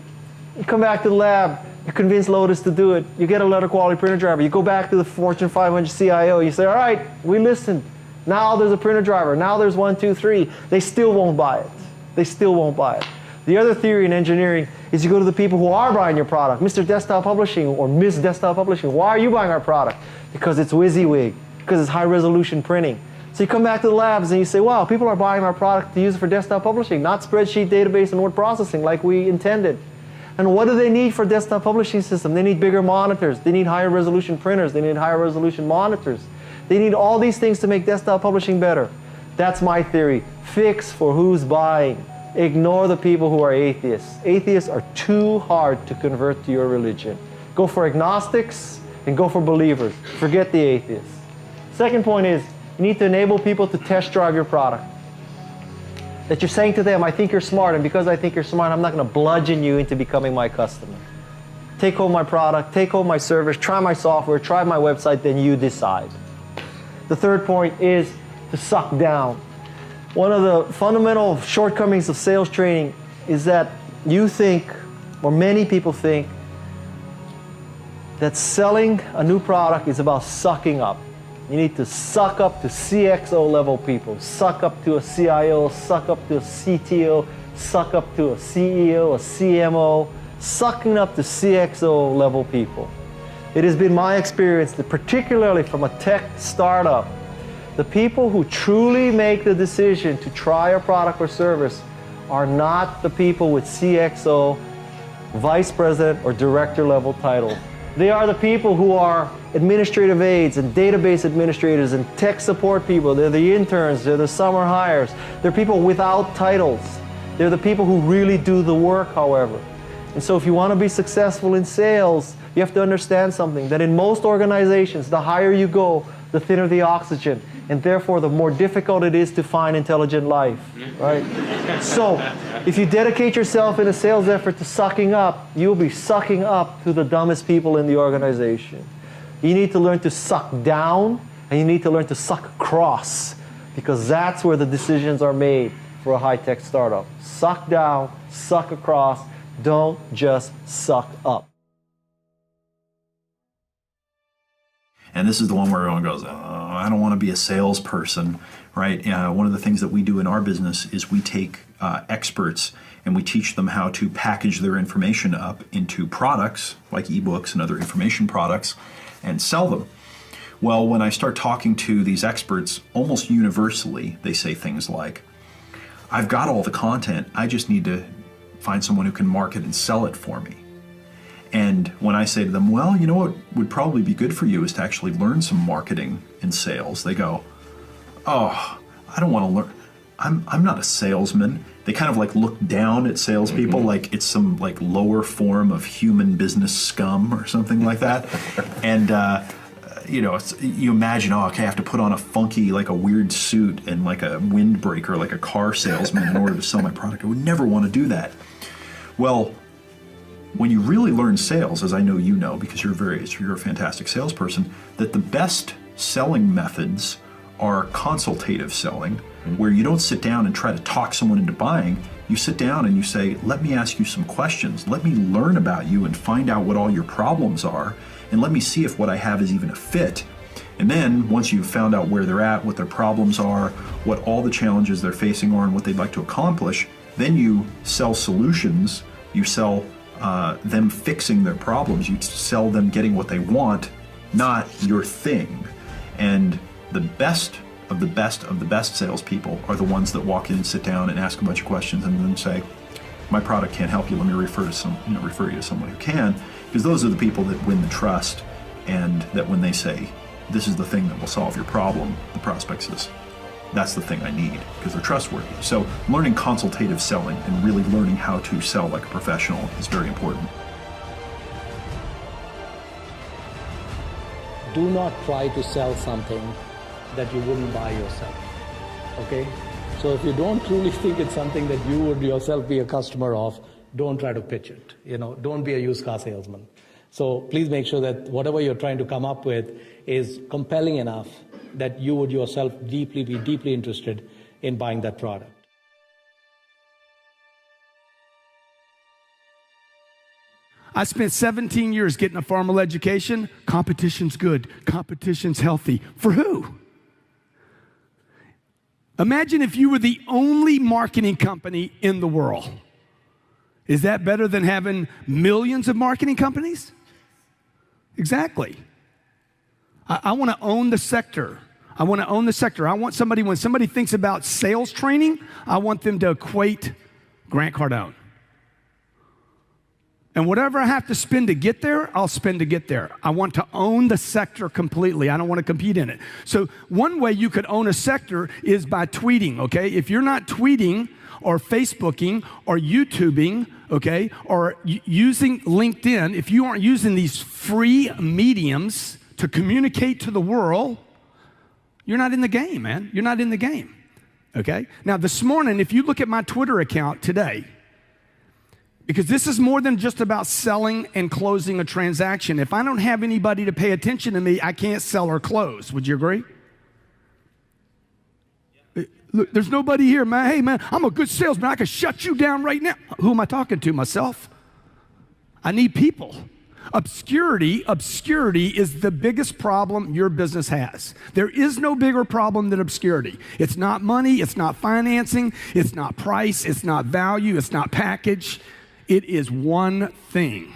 You come back to the lab, you convince Lotus to do it. You get a letter quality printer driver. You go back to the Fortune 500 CIO. You say, all right, we listened. Now there's a printer driver. Now there's 1, 2, 3. They still won't buy it. They still won't buy it. The other theory in engineering is you go to the people who are buying your product, Mr. Desktop Publishing or Ms. Desktop Publishing. Why are you buying our product? Because it's WYSIWYG, because it's high resolution printing. So you come back to the labs and you say, wow, people are buying our product to use it for desktop publishing, not spreadsheet, database, and word processing like we intended. And what do they need for desktop publishing system? They need bigger monitors. They need higher resolution printers. They need higher resolution monitors. They need all these things to make desktop publishing better. That's my theory. Fix for who's buying. Ignore the people who are atheists. Atheists are too hard to convert to your religion. Go for agnostics and go for believers. Forget the atheists. Second point is, you need to enable people to test drive your product. That you're saying to them, I think you're smart, and because I think you're smart, I'm not going to bludgeon you into becoming my customer. Take home my product, take home my service, try my software, try my website, then you decide. The third point is to suck down. One of the fundamental shortcomings of sales training is that you think, or many people think, that selling a new product is about sucking up. You need to suck up to CXO level people, suck up to a CIO, suck up to a CTO, suck up to a CEO, a CMO, sucking up to CXO level people. It has been my experience that particularly from a tech startup, the people who truly make the decision to try a product or service are not the people with CXO, vice president, or director level title. They are the people who are administrative aides and database administrators and tech support people. They're the interns, they're the summer hires. They're people without titles. They're the people who really do the work, however. And so if you want to be successful in sales, you have to understand something, that in most organizations, the higher you go, the thinner the oxygen, and therefore the more difficult it is to find intelligent life, right? So if you dedicate yourself in a sales effort to sucking up, you'll be sucking up to the dumbest people in the organization. You need to learn to suck down, and you need to learn to suck across, because that's where the decisions are made for a high-tech startup. Suck down, suck across, don't just suck up. And this is the one where everyone goes, oh, I don't want to be a salesperson, right? One of the things that we do in our business is we take experts and we teach them how to package their information up into products like ebooks and other information products and sell them. Well, when I start talking to these experts, almost universally, they say things like, I've got all the content, I just need to find someone who can market and sell it for me. And when I say to them, well, you know what would probably be good for you is to actually learn some marketing and sales, they go, oh, I don't want to learn. I'm not a salesman. They kind of like look down at salespeople like it's some like lower form of human business scum or something like that. And you know, you imagine, oh, okay, I have to put on a funky, like a weird suit and like a windbreaker, like a car salesman in order to sell my product. I would never want to do that. Well, when you really learn sales, as I know you know, because you're a fantastic salesperson, that the best selling methods are consultative selling, where you don't sit down and try to talk someone into buying. You sit down and you say, let me ask you some questions. Let me learn about you and find out what all your problems are, and let me see if what I have is even a fit. And then once you've found out where they're at, what their problems are, what all the challenges they're facing are, and what they'd like to accomplish, then you sell solutions. You sell them fixing their problems. You sell them getting what they want, not your thing. And the best of the best of the best salespeople are the ones that walk in and sit down and ask a bunch of questions and then say, my product can't help you, let me refer you to someone who can. Because those are the people that win the trust, and that when they say, this is the thing that will solve your problem, the prospect says, that's the thing I need, because they're trustworthy. So learning consultative selling and really learning how to sell like a professional is very important. Do not try to sell something that you wouldn't buy yourself, okay? So if you don't truly think it's something that you would yourself be a customer of, don't try to pitch it, you know, don't be a used car salesman. So please make sure that whatever you're trying to come up with is compelling enough that you would yourself be deeply interested in buying that product. I spent 17 years getting a formal education. Competition's good. Competition's healthy. For who? Imagine if you were the only marketing company in the world. Is that better than having millions of marketing companies? Exactly. I want to own the sector. I want to own the sector. I want somebody, when somebody thinks about sales training, I want them to equate Grant Cardone. And whatever I have to spend to get there, I'll spend to get there. I want to own the sector completely. I don't want to compete in it. So one way you could own a sector is by tweeting, okay? If you're not tweeting or Facebooking or YouTubing, okay, or using LinkedIn, if you aren't using these free mediums to communicate to the world, you're not in the game, man. You're not in the game, okay? Now, this morning, if you look at my Twitter account today, because this is more than just about selling and closing a transaction. If I don't have anybody to pay attention to me, I can't sell or close. Would you agree? Look, there's nobody here, man. Hey, man, I'm a good salesman. I can shut you down right now. Who am I talking to? Myself? I need people. Obscurity is the biggest problem your business has. There is no bigger problem than obscurity. It's not money, it's not financing, it's not price, it's not value, it's not package. It is one thing,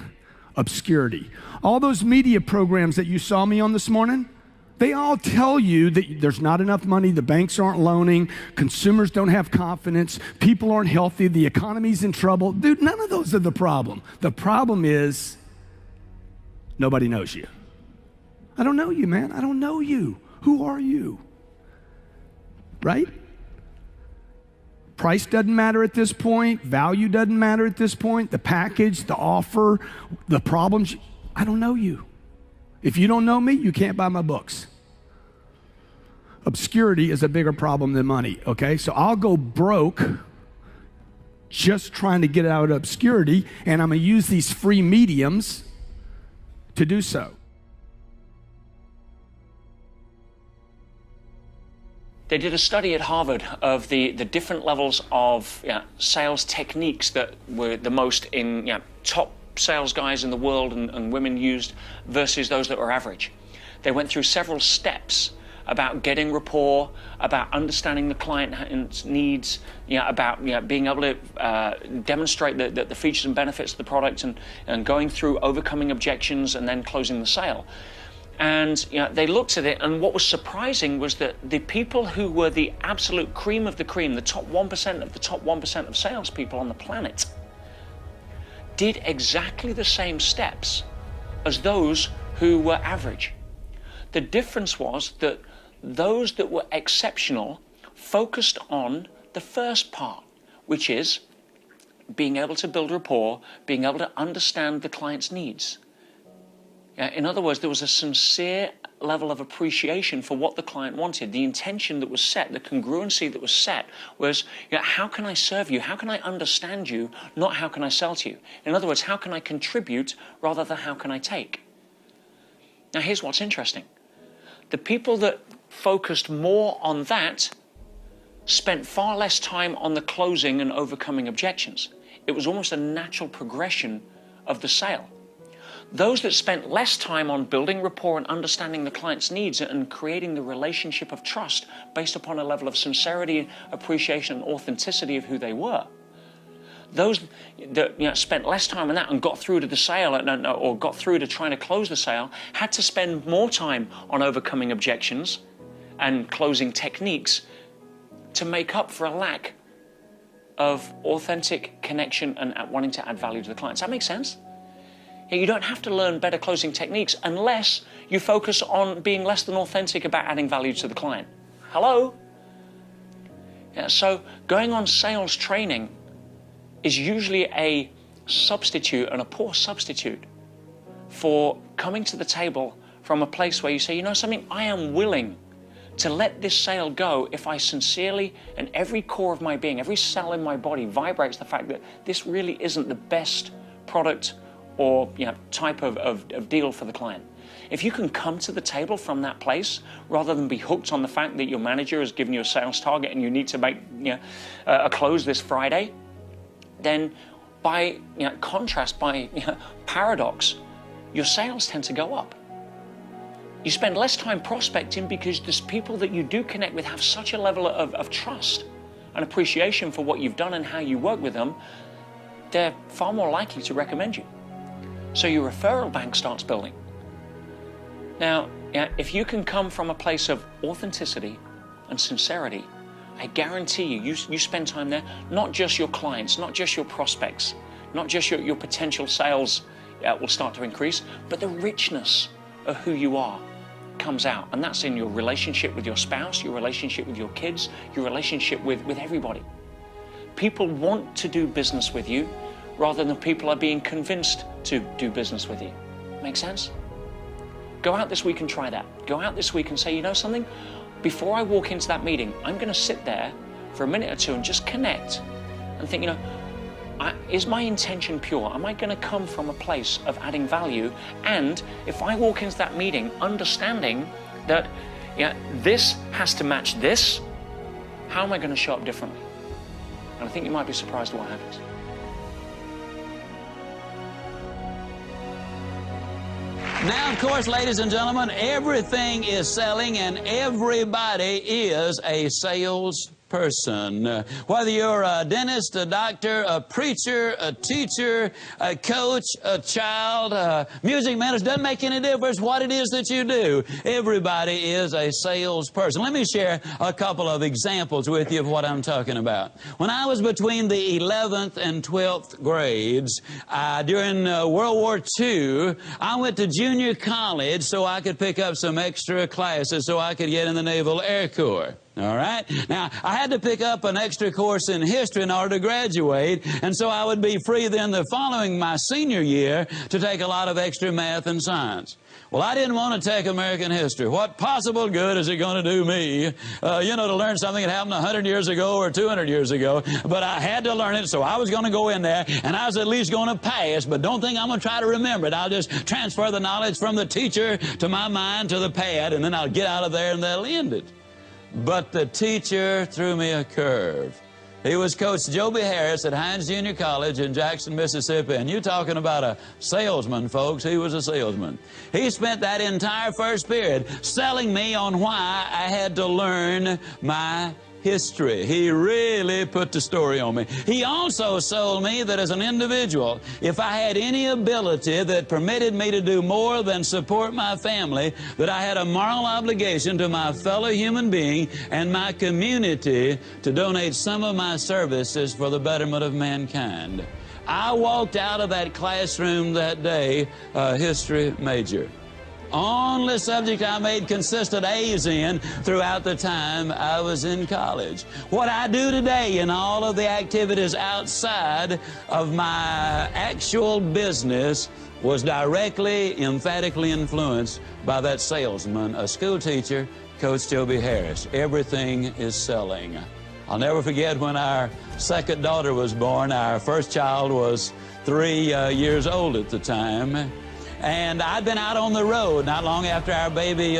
obscurity. All those media programs that you saw me on this morning, they all tell you that there's not enough money, the banks aren't loaning, consumers don't have confidence, people aren't healthy, the economy's in trouble. Dude, none of those are the problem. The problem is nobody knows you. I don't know you, man. I don't know you. Who are you? Right? Price doesn't matter at this point. Value doesn't matter at this point. The package, the offer, the problems. I don't know you. If you don't know me, you can't buy my books. Obscurity is a bigger problem than money, okay? So I'll go broke just trying to get out of obscurity, and I'm going to use these free mediums to do so. They did a study at Harvard of the different levels of sales techniques that were the most in top sales guys in the world and women used versus those that were average. They went through several steps about getting rapport, about understanding the client's needs, about being able to demonstrate the features and benefits of the product and going through overcoming objections and then closing the sale. And they looked at it, and what was surprising was that the people who were the absolute cream of the cream, the top 1% of the top 1% of salespeople on the planet, did exactly the same steps as those who were average. The difference was that those that were exceptional focused on the first part, which is being able to build rapport, being able to understand the client's needs. In other words, there was a sincere level of appreciation for what the client wanted. The intention that was set, the congruency that was set was, how can I serve you? How can I understand you? Not how can I sell to you? In other words, how can I contribute rather than how can I take? Now, here's what's interesting. The people that focused more on that spent far less time on the closing and overcoming objections. It was almost a natural progression of the sale. Those that spent less time on building rapport and understanding the client's needs and creating the relationship of trust based upon a level of sincerity, appreciation, and authenticity of who they were, those that spent less time on that and got through to the sale or got through to trying to close the sale had to spend more time on overcoming objections and closing techniques to make up for a lack of authentic connection and wanting to add value to the client. Does that make sense? You don't have to learn better closing techniques unless you focus on being less than authentic about adding value to the client. Hello? So going on sales training is usually a substitute, and a poor substitute, for coming to the table from a place where you say, something, I am willing to let this sale go if I sincerely, and every core of my being, every cell in my body vibrates the fact that this really isn't the best product or type of deal for the client. If you can come to the table from that place, rather than be hooked on the fact that your manager has given you a sales target and you need to make a close this Friday, then by contrast, by paradox, your sales tend to go up. You spend less time prospecting because there's people that you do connect with have such a level of trust and appreciation for what you've done and how you work with them, they're far more likely to recommend you. So your referral bank starts building. Now, if you can come from a place of authenticity and sincerity, I guarantee you spend time there, not just your clients, not just your prospects, not just your potential sales will start to increase, but the richness of who you are comes out. And that's in your relationship with your spouse, your relationship with your kids, your relationship with everybody. People want to do business with you rather than people are being convinced to do business with you. Make sense? Go out this week and try that. Go out this week and say, you know something? Before I walk into that meeting, I'm going to sit there for a minute or two and just connect and think, you know, is my intention pure? Am I going to come from a place of adding value? And if I walk into that meeting understanding that this has to match this, how am I going to show up differently? And I think you might be surprised at what happens. Now, of course, ladies and gentlemen, everything is selling and everybody is a salesperson. Whether you're a dentist, a doctor, a preacher, a teacher, a coach, a child, music minister, doesn't make any difference what it is that you do. Everybody is a salesperson. Let me share a couple of examples with you of what I'm talking about. When I was between the 11th and 12th grades, during World War II, I went to junior college so I could pick up some extra classes so I could get in the Naval Air Corps. All right? Now, I had to pick up an extra course in history in order to graduate, and so I would be free then the following my senior year to take a lot of extra math and science. Well, I didn't want to take American history. What possible good is it going to do me, you know, to learn something that happened 100 years ago or 200 years ago? But I had to learn it, so I was going to go in there, and I was at least going to pass, but don't think I'm going to try to remember it. I'll just transfer the knowledge from the teacher to my mind to the pad, and then I'll get out of there, and that'll end it. But the teacher threw me a curve. He was Coach Joby Harris at Hines Junior College in Jackson, Mississippi. And you're talking about a salesman, folks. He was a salesman. He spent that entire first period selling me on why I had to learn my history. He really put the story on me. He also sold me that as an individual, if I had any ability that permitted me to do more than support my family, that I had a moral obligation to my fellow human being and my community to donate some of my services for the betterment of mankind. I walked out of that classroom that day a history major. Only subject I made consistent A's in throughout the time I was in college. What I do today in all of the activities outside of my actual business was directly, emphatically influenced by that salesman, a school teacher, Coach Joby Harris. Everything is selling. I'll never forget when our second daughter was born. Our first child was 3 years old at the time. And I'd been out on the road not long after our baby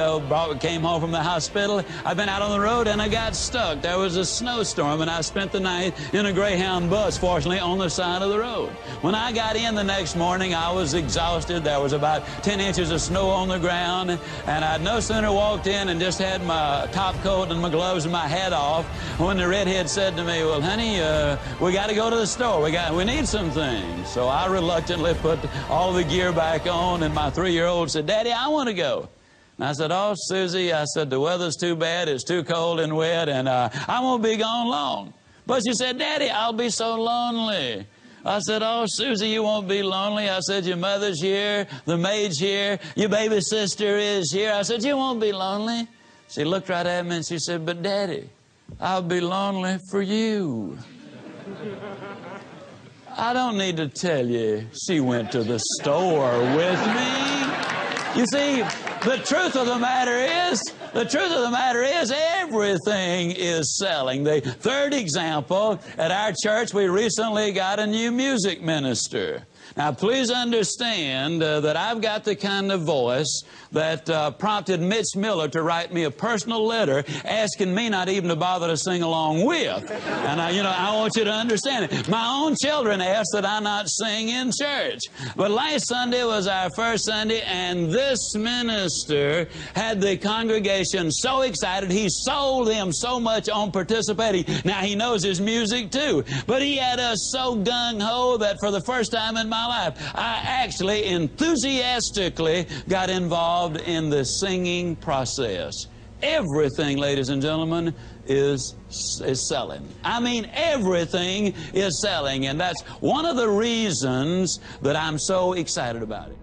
came home from the hospital. I'd been out on the road and I got stuck. There was a snowstorm and I spent the night in a Greyhound bus, fortunately, on the side of the road. When I got in the next morning, I was exhausted. There was about 10 inches of snow on the ground, and I'd no sooner walked in and just had my top coat and my gloves and my hat off when the redhead said to me, well, honey, we got to go to the store. We need some things. So I reluctantly put all the gear back on. And my 3-year-old said, Daddy, I want to go. And I said, oh, Susie, I said, the weather's too bad. It's too cold and wet, and I won't be gone long. But she said, Daddy, I'll be so lonely. I said, oh, Susie, you won't be lonely. I said, your mother's here, the maid's here, your baby sister is here. I said, you won't be lonely. She looked right at me and she said, but Daddy, I'll be lonely for you. I don't need to tell you, she went to the store with me. You see, the truth of the matter is everything is selling. The third example, at our church, we recently got a new music minister. Now, please understand that I've got the kind of voice that prompted Mitch Miller to write me a personal letter asking me not even to bother to sing along with. And, I want you to understand it. My own children asked that I not sing in church. But last Sunday was our first Sunday, and this minister had the congregation so excited, he sold them so much on participating. Now, he knows his music, too. But he had us so gung-ho that for the first time in my life, I actually enthusiastically got involved in the singing process. everything, ladies and gentlemen, is selling. I mean, everything is selling, and that's one of the reasons that I'm so excited about it.